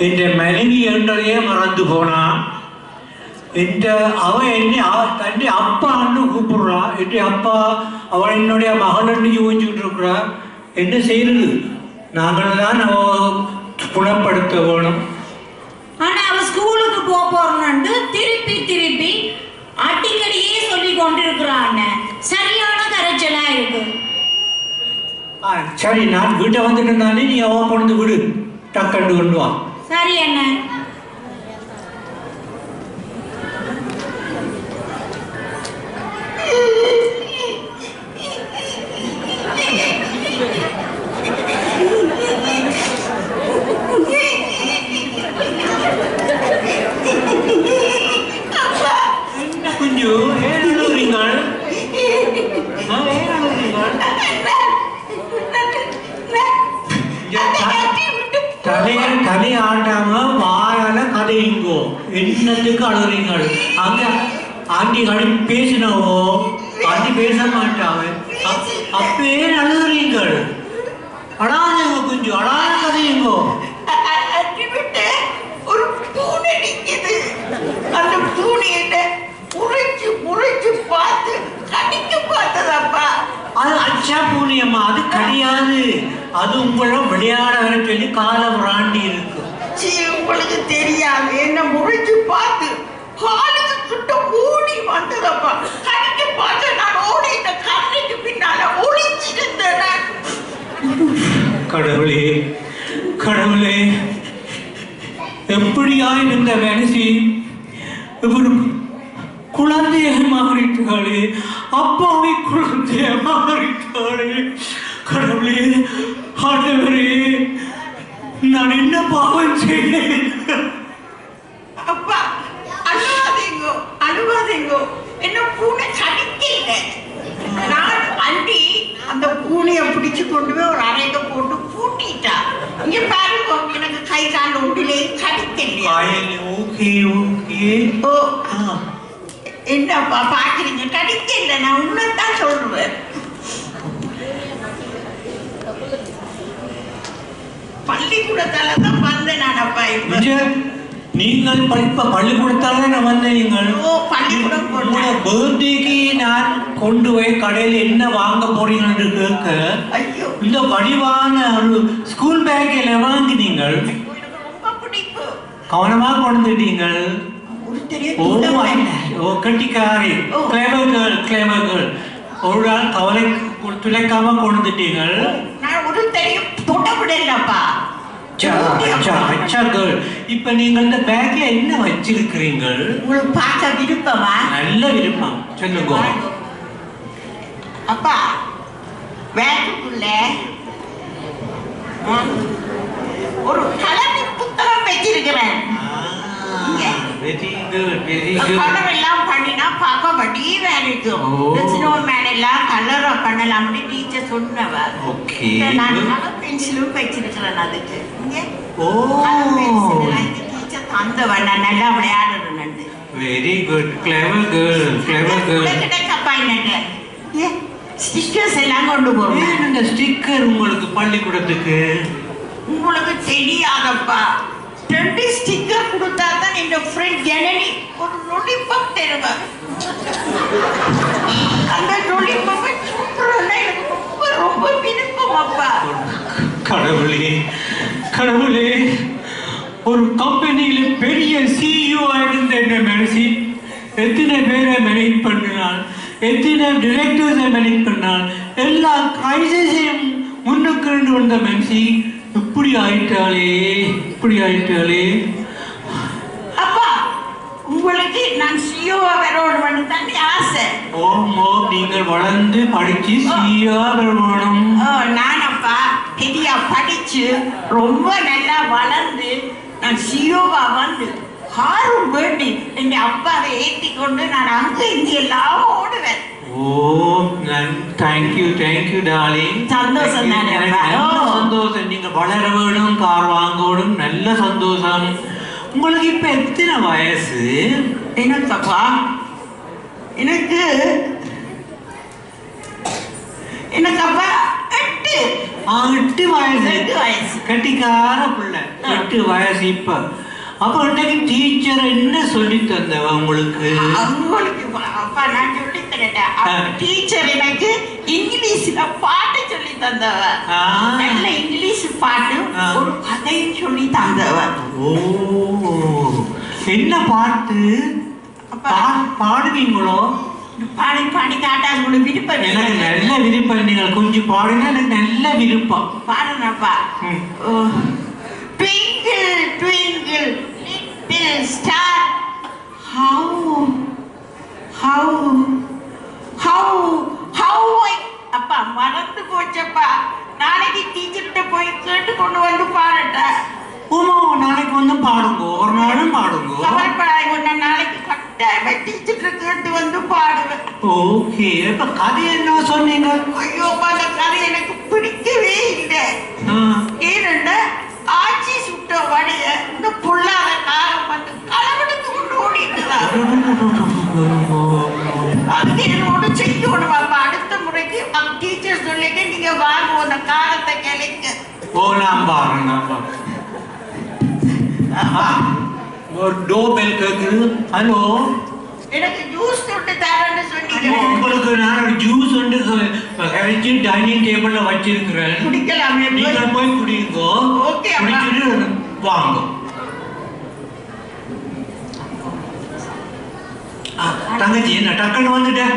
என்ற மனைவி என்றதையே மறந்து போனான். அவன் தன்னை அப்பான்னு கூப்பிடுறான். என் அப்பா அவன் என்னுடைய மகள்னு யோசிச்சுக்கிட்டு இருக்கிறா. என்ன செய்யறது? நாங்கள் தான் குணப்படுத்த வேணும். ஆனா அவன் ஸ்கூலுக்கு போறோம்னு திருப்பி திருப்பி அடிக்கடியே சொல்லி கொண்டிருக்கிறான். சரியான கரைச்சலா இருக்கு. சரி, நான் வீட்டை வந்துட்டு இருந்தானே, நீ அவன் கொண்டு விடு, டக்கண்டு கொண்டு வா. சரி அண்ணா. குஞ்சு கதை ஆட்டாம வாயால கதையுங்கோ. என்னத்துக்கு அழுகிறீங்கள்? அங்க ஆண்டி கடி பேசினவோ ஆண்டி பேச மாட்டாங்க. அப்பே அழுகிறீங்கள். அடாதங்க குஞ்சு, அடாத கதையுங்கோ. ஒரு பூனை நிற்குது. அந்த பூனையிட்ட முறைச்சு முறைச்சு பார்த்து கடிக்க பார்த்ததப்பா. அது அச்சா பூனையம்மா, அது கிடையாது. அது உங்கள விளையாட வர சொல்லி கால விராண்டி இருக்கு. உங்களுக்கு தெரியாது. என்ன முறைச்சு பார்த்து காலுக்கு சுட்ட ஓடி வந்ததப்பா. கடிக்க பார்த்து நான் ஓடி இந்த கண்ணுக்கு பின்னால ஒளிச்சிருந்தேன். கடவுளே கடவுளே, எப்படியா இந்த மனசி குழந்தைய மாறிட்டாளே, அப்பாவை குழந்தைய மாறிட்டாளே. கடவுளே, ஆண்டவரே, நான் என்ன பாவம் செய்தேன்? அப்பா அழுவாதீங்கோ, அழுவாதீங்கோ. என்ன பூனை கடிக்கல. நான் அண்டி அந்த பூனையை பிடிச்சு கொண்டு போய் ஒரு அறையில போட்டு பூட்டிட்டா. இங்க பாருங்க, எனக்கு கை கால் ஒன்றிலே கடிக்கலையா? Okay okay. ஓ என்னப்பா பாக்குறீங்க? கடிக்கல. நான் உண்மைத்தான் சொல்றேன். பள்ளிக்கூடத்தால தான் வந்தேன் நானப்பா. இப்ப நீங்கள் பள்ளிக்கூடத்தால நான் வந்தேன். நீங்கள் பள்ளிக்கூடம் பர்த்டேக்கு நான் கொண்டு போய் கடையில் என்ன வாங்க போறீங்கன்னு கேட்க, இந்த வடிவான ஒரு ஸ்கூல் பேக் எல்லாம் வாங்கினீங்கள். ரொம்ப பிடிக்கும். கவனமா கொண்டுட்டீங்கள். கட்டிக்காரி கிளேவர் கேர்ள். ஒரு நாள் கவலை துளைக்காம கொண்டுட்டீங்கள். நான் ஒரு தெரியும் தொடவிடலப்பா. இப்ப நீங்க இந்த பேக்ல என்ன வச்சிருக்கிறீங்கள்? உங்களுக்கு பார்க்க விருப்பமா? நல்ல விருப்பம், சொல்லுங்க. அப்பா பேக்குக்குள்ள ஒரு கலர் புத்தகம் வச்சிருக்கிறேன். கலரெல்லாம் பண்ணினா பார்க்க வடிவா இருக்கும். ஸ்னோமேன் எல்லாம் கலரா பண்ணலாம்னு டீச்சர் சொன்னவ. நான் பென்சிலும் வச்சிருக்கிறேன். அதுக்கு டீச்சர் தந்தவன். நான் நல்லா விளையாடுறேன். Very good, clever girl, clever girl. கிடைக்கப்பா என்னங்க ஸ்டிக்கர்ஸ் எல்லாம் கொண்டு போறோம். இந்த ஸ்டிக்கர் உங்களுக்கு பள்ளிக்கூடத்துக்கு உங்களுக்கு தெரியாதப்பா. 2 ஸ்டிக்கர் கொடுத்தா தான் இந்த ஃப்ரெண்ட் ஜனனி ஒரு லொலிபாப் தருவா. அந்த லொலிபாப்பை சுற்றுறதுனா எனக்கு ரொம்ப ரொம்ப விருப்பம் அப்பா. கடவுளே கடவுளே, ஒரு கம்பெனியில பெரிய சிஇஓ இருந்த என்ன மனசி எத்தனை பேரை மேனேஜ் பண்ணினான், எத்தனை டிரெக்டர்ஸை மேனேஜ் பண்ணான், எல்லா கிரைசிஸையும் முன்னுக்கு வந்த மனசி இப்படி ஆயிட்டாளே, இப்படி ஆயிட்டாளே. அப்பா உங்களுக்கு நான் சிஇஓவா வரணும்னு தான் ஆசை. ஓமோ, நீங்கள் வளர்ந்து படிச்சு சிஇஓவா வரணும். நான் அப்பா பெரியா படிச்சு ரொம்ப நல்லா வளர்ந்து நான் சிஇஓவா வந்து காரும் வேண்டி எங்க அப்பாவை ஏற்றி கொண்டு நான் அங்க இங்க எல்லாம் ஓடுவேன். ஓ, தேங்க்யூ தேங்க்யூ டார்லிங். சந்தோஷம் தானே? சந்தோஷம். நீங்க வளர வேணும், கார் வாங்க வேணும், நல்ல சந்தோஷம். உங்களுக்கு இப்ப எத்தனை வயசு? எனக்கப்பா எனக்கு அப்பா 8 8 வயசு 8 வயசு. கட்டிக்கார பிள்ளை 8 வயசு இப்ப. அப்ப இன்னைக்கு டீச்சர் என்ன சொல்லி தந்தவ உங்களுக்கு? அவங்களுக்கு அப்பா நான் சொல்லி தரேன். டீச்சர் எனக்கு இங்கிலீஷ்ல பாட்டு சொல்லி தந்தவ. நல்ல இங்கிலீஷ் பாட்டு ஒரு கதையும் சொல்லி தந்தவ. ஓ, என்ன பாட்டு பாடுவீங்களோ? பாடி பாடி காட்டா உங்களுக்கு விருப்பம்? எனக்கு நல்ல விருப்பம். நீங்கள் கொஞ்சம் பாடுங்க, எனக்கு நல்ல விருப்பம். பாடுனப்பா. Twinkle twinkle little star, how அப்பா மறந்து போச்சப்பா. நாளைக்கு டீச்சர்கிட்ட போய் கேட்டு கொண்டு வந்து பாடட்டா? ஓமா, நாளைக்கு வந்து பாடுங்க, ஒரு நாளும் பாடுங்க. கவலைப்படாத, ஒன்ன நாளைக்கு கட்டாயமா டீச்சர்கிட்ட கேட்டு வந்து பாடுவேன். ஓகே. இப்ப கதை என்ன சொன்னீங்க? ஐயோ, அந்த கதை எனக்கு பிடிக்கவே இல்லை. ஏனென்ன ஆட்சி சுட்ட வடைய இந்த புள்ளாத காரம் வந்து களவெடுத்து கொண்டு ஓடிட்டுதான். அதுக்கு என்னோட செய்யணும். அப்ப அடுத்த முறைக்கு அந்த டீச்சர் சொல்லிட்டு நீங்க வாங்க, அந்த காரத்தை கிளைக்க. ஓ, நான் பாருங்க. ஒரு டோர் பெல் கேக்குது. ஹலோ, எனக்கு ஜூஸ் தொட்டு தரேன்னு சொன்னீங்க. உங்களுக்கு நான் ஒரு ஜூஸ் வந்து கரைச்சி டைனிங் டேபிள்ல வச்சிருக்கிறேன். குடிக்கலாமே? நீங்க போய் குடிங்க. ஓகே, குடிச்சிட்டு வாங்க. தங்கச்சி, என்ன டக்குன்னு வந்துட்டேன்?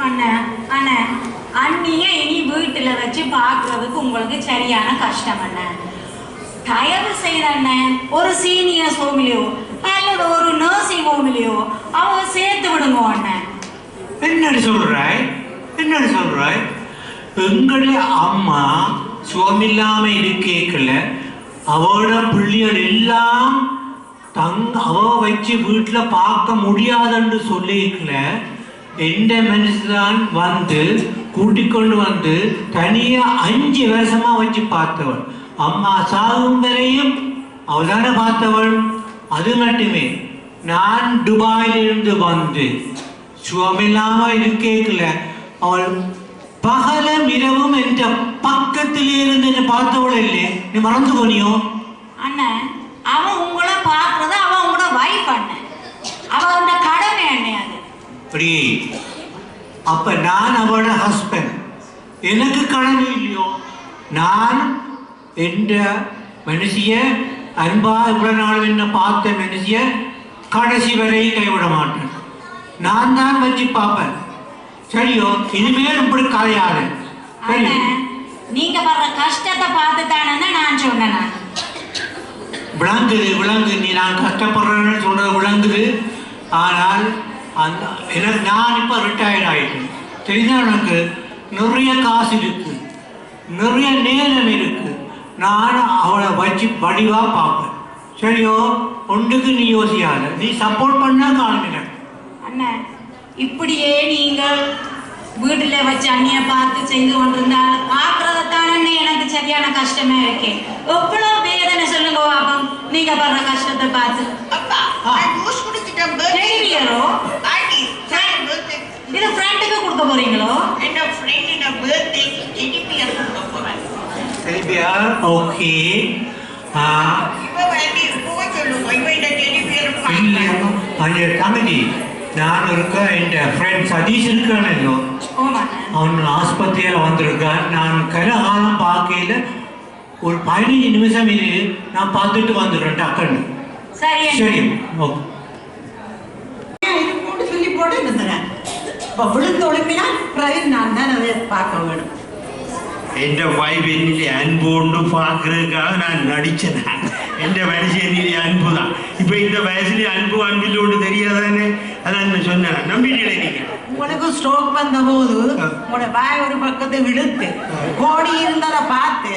அண்ணா, அண்ணிய இனி வீட்டுல வச்சு பாக்குறதுக்கு உங்களுக்கு சரியான கஷ்டம் அண்ணா. தயவு செய்த அண்ணன் ஒரு சீனியர் ஹோம்லயோ அல்லது ஒரு நர்சிங் ஹோம்லயோ அவங்க சேர்த்து விடுங்க அண்ணன். என்னடி சொல்றாய்? எங்களுடைய அம்மா சுகமில்லாம இருக்கேக்கல அவளோட பிள்ளைகள் எல்லாம் அவ வச்சு வீட்டுல பார்க்க முடியாதுன்னு சொல்லிக்கல. எந்த மனுஷன் வந்து கூட்டிக்கொண்டு வந்து தனியா 5 வருஷமா வச்சு பார்த்தவள். அம்மா சாகும் வரையும் அவதான பார்த்தவள். அது மட்டுமே நான் துபாயிலிருந்து வந்து சுகமில்லாம இருக்கேக்கல அவள் பகலும் இரவும் என்ற பக்கத்திலே இருந்து என்ன பார்த்தவள் இல்லை. நீ மறந்து போனியோ? அண்ணன், அவன் உங்களை பார்க்கறது அவன் உங்களோட வைஃப் அண்ணன். அவன் கடமை அண்ணன். அது அப்படி. அப்ப நான் அவளோட ஹஸ்பண்ட். எனக்கு கடமை இல்லையோ? நான் என்ற மனுஷிய அன்பா இவ்வளவு நாள் என்ன பார்த்த மனுஷிய கடைசி வரை கைவிட மாட்டேன். நான் தான் வச்சு பார்ப்பேன். சரியோ? இனிமேல் இப்படி கதையாது. நீங்க படுற கஷ்டத்தை பார்த்து தானே நான் சொன்னேன். விளங்குது. நீ நான் கஷ்டப்படுறேன்னு சொல்றது விளங்குது. ஆனால் அந்த எனக்கு நான் இப்போ ரிட்டையர்ட் ஆகிட்டேன். தெரியுதா? எனக்கு நிறைய காசு இருக்கு, நிறைய நேரம் இருக்கு. நான் அவளை வச்சு வடிவா பார்ப்பேன். சரியோ? ஒன்றுக்கு நீ யோசியாத. நீ சப்போர்ட் பண்ணா காணுங்க. அண்ணன், இப்படியே நீங்கள் வீட்டுல வச்சு அண்ணிய பார்த்து செய்து கொண்டிருந்தால் பார்க்கறதானே எனக்கு சரியான கஷ்டமே இருக்கு. எவ்வளவு வேதனை சொல்லுங்க பாப்போம். நீங்க படுற கஷ்டத்தை பார்த்து. இது ஃப்ரெண்டுக்கு கொடுக்க போறீங்களோ? என்ன ஃப்ரெண்ட் பர்த்டே டெடிபியர் கொடுக்க போறேன். டெடிபியர்? ஓகே. இப்போ வேண்டி போய் சொல்லுங்க. இப்போ இந்த டெடிபியர் தம்பி, நான் இருக்க என் ஃப்ரெண்ட் சதீஷ் இருக்கானோ, அவன் ஆஸ்பத்திரியில் வந்திருக்கான். நான் கலகாலம் பார்க்கையில் ஒரு 15 நிமிஷம் நான் பார்த்துட்டு வந்துடுறேன் டக்குன்னு. சரி, ஓகே. சொல்லி போட்டு இருந்தேன். இப்போ விழுந்து ஒழுப்பினா பிறகு நான் தான் அதை பார்க்க வேணும். என் வைஃப் என்னிலே அன்பு ஒன்று பார்க்கறதுக்காக நான் நடித்தேன். என் வயசு என்னிலே அன்பு தான். இப்போ இந்த வயசுலேயே அன்பில் ஒன்று தெரியாதானே? அதான் நான் சொன்னேன். நம்பிட்டீங்களே நீங்கள்? உங்களுக்கு ஸ்ட்ரோக் வந்த போது உங்களோட வாய் ஒரு பக்கத்தை விழுத்து கோடி இருந்ததை பார்த்து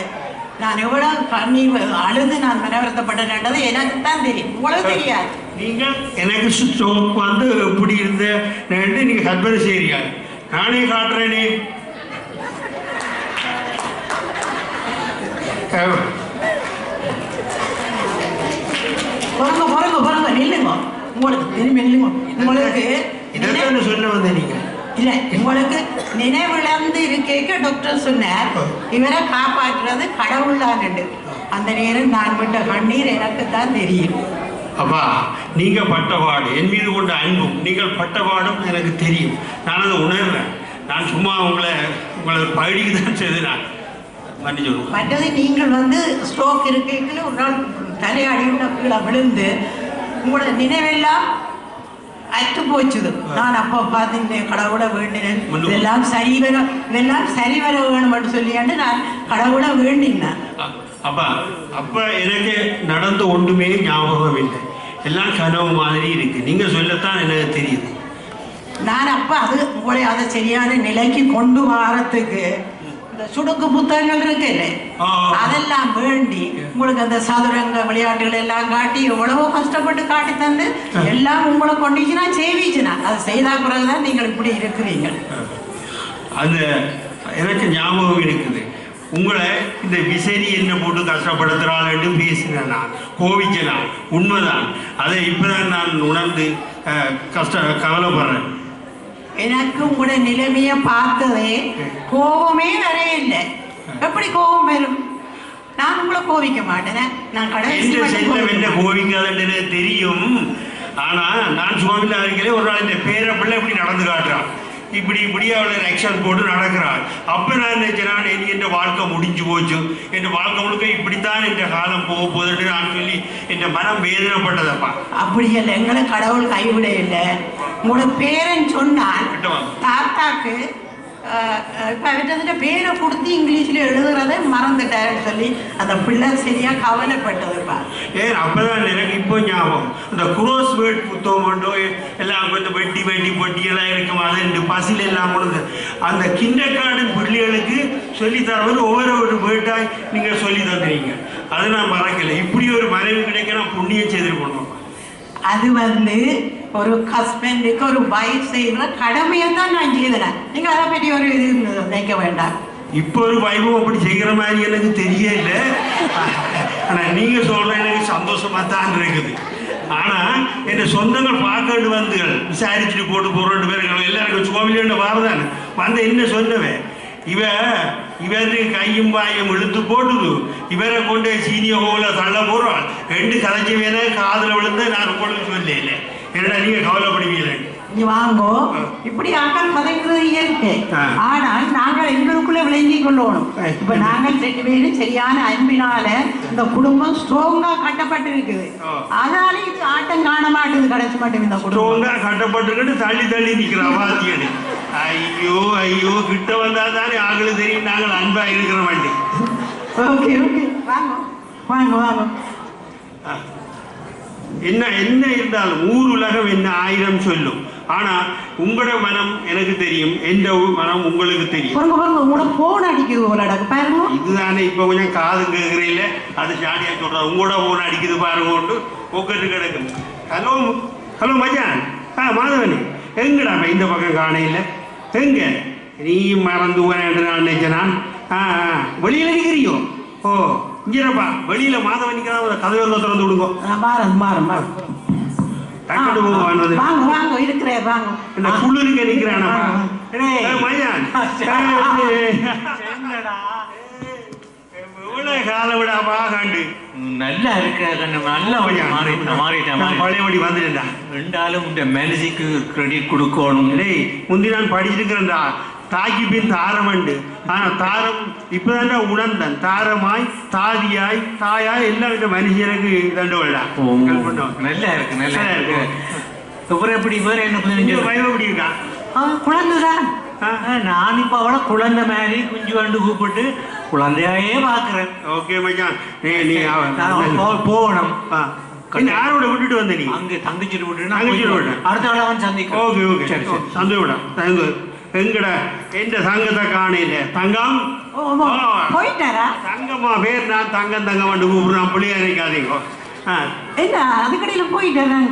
நான் எவ்வளவு பண்ணி அழுது நான் மனவருத்தப்பட்டேன்றது எனக்கு தான் தெரியும், உங்களுக்கு தெரியாது. நீங்கள் எனக்கு ஸ்ட்ரோக் வந்து இப்படி இருந்த நீங்கள் ஹஸ்பண்ட் செய்றீங்க. நானே காட்டுறேனே. பொறுங்க நில்லுங்க. உங்களுக்கு திரும்பி நில்லுங்க. உங்களுக்கு இதை சொல்ல வந்தேன். நீங்கள் இல்ல உங்களுக்கு நினைவிழந்து இருக்க டாக்டர் சொன்னார் இவரை காப்பாற்றுறது கடவுள் தான். அந்த நேரம் நான் விட்ட கண்ணீர் எனக்கு தான் தெரியும். அப்பா நீங்க பட்டபாடு என் மீது கொண்ட அன்பும் நீங்கள் பட்டபாடும் எனக்கு தெரியும். நான் அதை உணர்றேன். நான் சும்மா உங்களை பகுதிக்கு தான் செய்தேன். மற்றது நீங்கள் வந்து ஸ்ட்ரோக் இருக்கைக்குள்ள ஒரு நாள் தலையாடி கீழே விழுந்து உங்களோட நினைவெல்லாம் அற்று போச்சுது. நான் அப்போ பார்த்து கடவுளை வேண்டினேன், இதெல்லாம் சரி வர வேணும்னு சொல்லியாண்டு நான் கடவுளை வேண்டினேன். அப்ப எனக்கு நடந்த ஒன்றுமே ஞாபகம் இல்லை. எல்லாம் கனவு மாதிரி இருக்கு. நீங்க சொல்லத்தான் எனக்கு தெரியுது. நான் அப்ப அது உங்களை அதை சரியான நிலைக்கு கொண்டு வரத்துக்கு இந்த சுடுக்கு புத்தகங்கள் இருக்குல்ல அதெல்லாம் வேண்டி உங்களுக்கு அந்த சதுரங்க விளையாட்டுகள் எல்லாம் காட்டி எவ்வளவோ கஷ்டப்பட்டு காட்டி தந்து எல்லாம் உங்களை கொண்டுச்சுன்னா செய்விச்சுனா அது செய்தா பிறகுதான் நீங்கள் இப்படி இருக்கிறீங்க. அது எனக்கு ஞாபகம் இருக்குது. உங்களை இந்த விசரி என்ன போட்டு கஷ்டப்படுத்துறாள்னு பேசினேன், நான் கோவிச்சேன். உண்மைதான். அதை இப்பதான் நான் உணர்ந்து கவலைப்படுறேன். எனக்கு உங்களோட நிலைமைய பார்த்ததே கோபமே வரையில்லை. எப்படி கோபம் வரும்? நான் உங்களை கோவிக்க மாட்டேன். நான் என்ன கோவிக்காதுன்னு தெரியும். ஆனா நான் சுவாமியில் இருக்கிறேன். ஒரு நாள் இந்த பேர பிள்ளை இப்படி நடந்து காட்டுறான். இப்படி அவளை ஆக்ஷன் போட்டு நடக்கிறாள். அப்ப நான் நினைச்சேன் என் வாழ்க்கை முடிஞ்சு போச்சு, என் வாழ்க்கை முழுக்க இப்படித்தான் என் காலம் போக போகுதுன்னு நான் சொல்லி என் மனம் வேதனைப்பட்டதப்பா. அப்படி இல்லை, எங்களை கடவுள் கைவிட இல்லை. உங்களோட பேரன் சொன்னால் தாத்தாக்கு பேரை கொடுத்து இங்கிலீஷ்ல எழுதுறதை மறந்துட்டாருன்னு சொல்லி அந்த பிள்ளை சரியா கவலைப்பட்டதுப்பா. அப்பதான் எனக்கு இப்போ ஞாபகம். இந்த குரோஸ் வேர்ட் புத்தகம் எல்லாம் கொஞ்சம் வெட்டி பொட்டியெல்லாம் இருக்கும். அது இந்த பசில் எல்லாம் கொடுங்க அந்த கிண்டர் கார்டன் பிள்ளைகளுக்கு சொல்லி தரவது ஒவ்வொரு வேர்ட்டாய் நீங்க சொல்லி தந்துறீங்க. அதை நான் மறக்கலை. இப்படி ஒரு மனைவி கிடைக்க நான் புண்ணியம் செய்திருக்கணும். அது வந்து ஒரு ஹஸ்பண்டுக்கு ஒரு வைஃப் செய்கிற கடமையை தான் நான் செய்தேன். நீங்கள் அதை பற்றி ஒரு இது நினைக்க வேண்டாம். இப்போ ஒரு வைஃபும் அப்படி செய்கிற மாதிரி எனக்கு தெரியல. ஆனால் நீங்கள் சொல்கிற எனக்கு சந்தோஷமாக தான் இருக்குது. ஆனால் என் சொந்தங்கள் பார்க்கண்டு வந்து விசாரிச்சுட்டு போட்டு போகிற பேர் எல்லாருக்கும் கோவிலேண்ட வாரதானே வந்து என்ன சொன்னவன் இவருக்கு கையும் பாயும் இழுத்து போட்டுது. இவரை கொண்டு சீனிய கோவில தள்ள போடுறாள். 2 கலைச்சி வேணா காதில் விழுந்து நான் உங்களுக்கு சொல்லல. என்னடா நீங்க கவலைப்படுவீங்க. நீ வாங்கோ இப்படி ஆக்கள் கதைக்கிறது இயற்கை. ஆனால் நாங்கள் எங்களுக்குள்ள விளங்கி கொள்ளணும். இப்ப நாங்கள் 2 பேரும் சரியான அன்பினால இந்த குடும்பம் ஸ்ட்ராங்கா கட்டப்பட்டு இருக்குது. அதனால இது ஆட்டம் காண மாட்டேது. கடைசி மட்டும் இந்த ஸ்ட்ராங்கா கட்டப்பட்டு தள்ளி நிற்கிறா வாத்தியனு. ஐயோ கிட்ட வந்தா தானே ஆகளும் தெரியும் நாங்கள் அன்பா இருக்கிற மாட்டேன். ஓகே வாங்க வாங்க வாங்க. என்ன இருந்தாலும் ஊர் உலகம் என்ன 1000 சொல்லும். ஆனா உங்களோட மனம் எனக்கு தெரியும், எந்த மனம் உங்களுக்கு தெரியும். உங்களோட போன் அடிக்குது பாருங்க. இதுதானே இப்ப கொஞ்சம் காது கேட்கறீங்கள, அது சாடியா சொல்ற. உங்களோட போன் அடிக்குது பாருங்க. ஒக்கட்டு கிடக்கும். ஹலோ மச்சான். மாதவனி எங்கடா இந்த பக்கம் காணையில? எங்க நீ மறந்து போறேன் நான் நினைச்சேன். வெளியில இருக்கிறியோ? ஓ இங்கப்பா வெளியில மாதவனிக்கு கதவை திறந்து விடுங்க. குளிருக்கு நிக்கிறான். கால விட பாகாண்டு நல்லா இருக்க பழையபடி வந்துட்டா. ரெண்டாலும் இந்த மேனேஜுக்கு கிரெடிட் கொடுக்கணும். முந்தி நான் படிச்சிருக்கிறேன்டா. தாக்கி பின் தாரமண்டு. ஆனா தாரம் இப்பதான்டா உணர்ந்தன். தாரமாய் தாதியாய் தாயாய் எல்லாம் இந்த மனுஷனுக்கு தண்டோடா. நல்லா இருக்கு நல்லா இருக்கு. அப்புறம் எப்படி வேற என்ன பயம் எப்படி இருக்கா? குழந்தைதான். நான் இப்ப அவளை குழந்தை மாதிரி குஞ்சு கண்டு கூப்பிட்டு குழந்தையாயே பாக்குறேன். ஓகே மச்சான் நீ போகணும். யாரோட விட்டுட்டு வந்த நீ? அங்க தங்கச்சிட்டு விட்டு அடுத்த வேலை அவன் சந்திக்கும். ஓகே சரி சந்தோஷம். எங்கட எந்த சங்கத்தை காணையில தங்கம் போயிட்டாரா? தங்கம்மா பேர் நான் தங்கம் கூப்பிடுறான். பிள்ளையாரிக்காதீங்க. என்ன அதுக்கடையில போயிட்டேன்.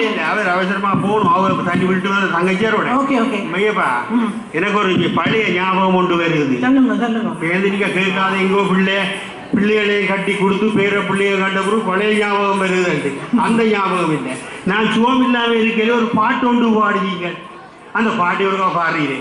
இல்ல அவர் அவசரமா போகணும். அவர் தண்ணி விட்டு வந்து தங்கச்சியாரோட. மையப்பா எனக்கு ஒரு பழைய ஞாபகம் ஒன்று வருது. நீங்க கேட்காதீங்கோ. பிள்ளைகளை கட்டி கொடுத்து பேர பிள்ளைய கண்ட பிறகு பழைய ஞாபகம் வருது. அந்த ஞாபகம் இல்லை. நான் சுகம் இல்லாம இருக்கையில ஒரு பாட்டு ஒன்று பாடுவீங்க. அந்த பாட்டி ஒருக்கா பாடுறீரே.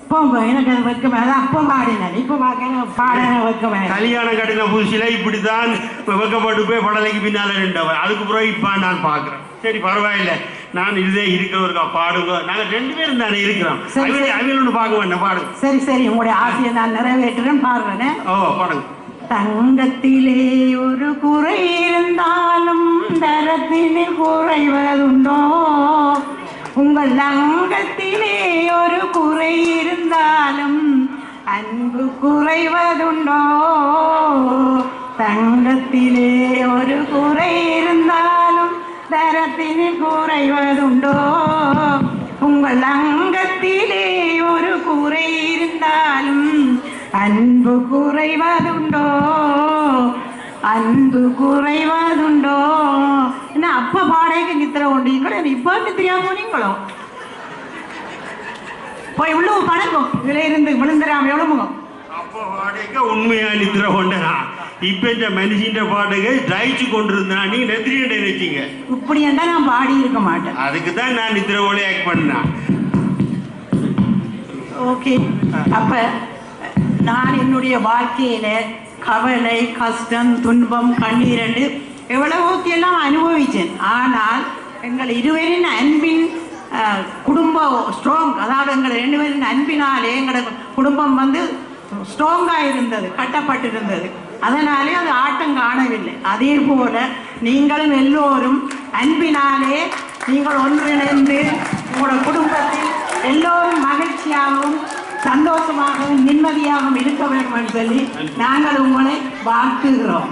இப்போ எனக்கு அது வைக்க வேண்டாம். அப்போ பாடினேன், இப்போ பாட வைக்க வேண்டாம். கல்யாணம் கட்டின புதுசில இப்படித்தான் வைக்கப்பட்டு போய் படலைக்கு பின்னால நின்றவர். அதுக்கு பிறகு இப்போ நான் பார்க்குறேன். சரி பரவாயில்லை, நான் இதே இருக்கிறவருக்கா பாடுங்க. நாங்கள் 2 பேரும் தானே இருக்கிறோம். அவங்களோட பார்க்க வேண்டாம், பாடுங்க. சரி சரி, உங்களுடைய ஆசையை நான் நிறைவேற்றுறேன், பாடுறேனே. ஓ பாடுங்க. தங்கத்திலே ஒரு குறை இருந்தாலும் தரத்தினில் குறைவதுண்டோ, உங்கள் தங்கத்திலே ஒரு குறை இருந்தாலும் அன்பு குறைவதுண்டோ, தங்கத்திலே ஒரு குறை இருந்தாலும் தரத்தினில் குறைவதுண்டோ, உங்கள் அங்கத்திலே ஒரு குறை இருந்தாலும் அன்பு குறைவதுண்டோ, அன்பு குறைவதுண்டோ. என்ன அப்ப பாடைக்கு நித்திர கொண்டீங்களோ, இப்போ நித்திரியா போனீங்களோ? போய் உள்ள பழக்கம் இதுல இருந்து விழுந்துடாம எவ்வளவு. அப்போ பாடைக்க உண்மையா நித்திர கொண்டனா, இப்ப இந்த மனுஷின் பாட்டுக்கு ஜாயிச்சு கொண்டிருந்தா நீ நெத்திரியை நினைச்சீங்க. இப்படி இருந்தா நான் பாடி இருக்க மாட்டேன். அதுக்கு தான் நான் நித்திர ஓலை ஆக்ட் பண்ணேன். ஓகே, அப்ப நான் என்னுடைய வாழ்க்கையில கவலை, கஷ்டம், துன்பம், கண்ணீர் என்று எவ்வளவோத்தையெல்லாம் அனுபவித்தேன். ஆனால் எங்கள் இருவரின் அன்பின் குடும்பம் ஸ்ட்ராங், அதாவது எங்கள் 2 பேரின் அன்பினாலே எங்களோட குடும்பம் வந்து ஸ்ட்ராங்காக இருந்தது, கட்டப்பட்டிருந்தது. அதனாலே அது ஆட்டம் காணவில்லை. அதே போல நீங்களும் எல்லோரும் அன்பினாலே நீங்கள் ஒன்றிணைந்து உங்களோட குடும்பத்தில் எல்லோரும் மகிழ்ச்சியாகவும் சந்தோஷமாகவும் நிம்மதியாகவும் இருக்க வேண்டும் என்று சொல்லி நாங்கள் உங்களை வாழ்த்துகிறோம்.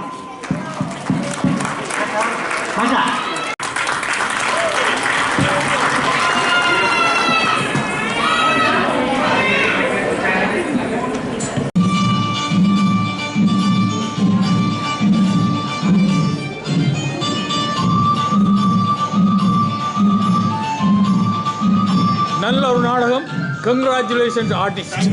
நல்ல ஒரு நாடகம். Congratulations artist.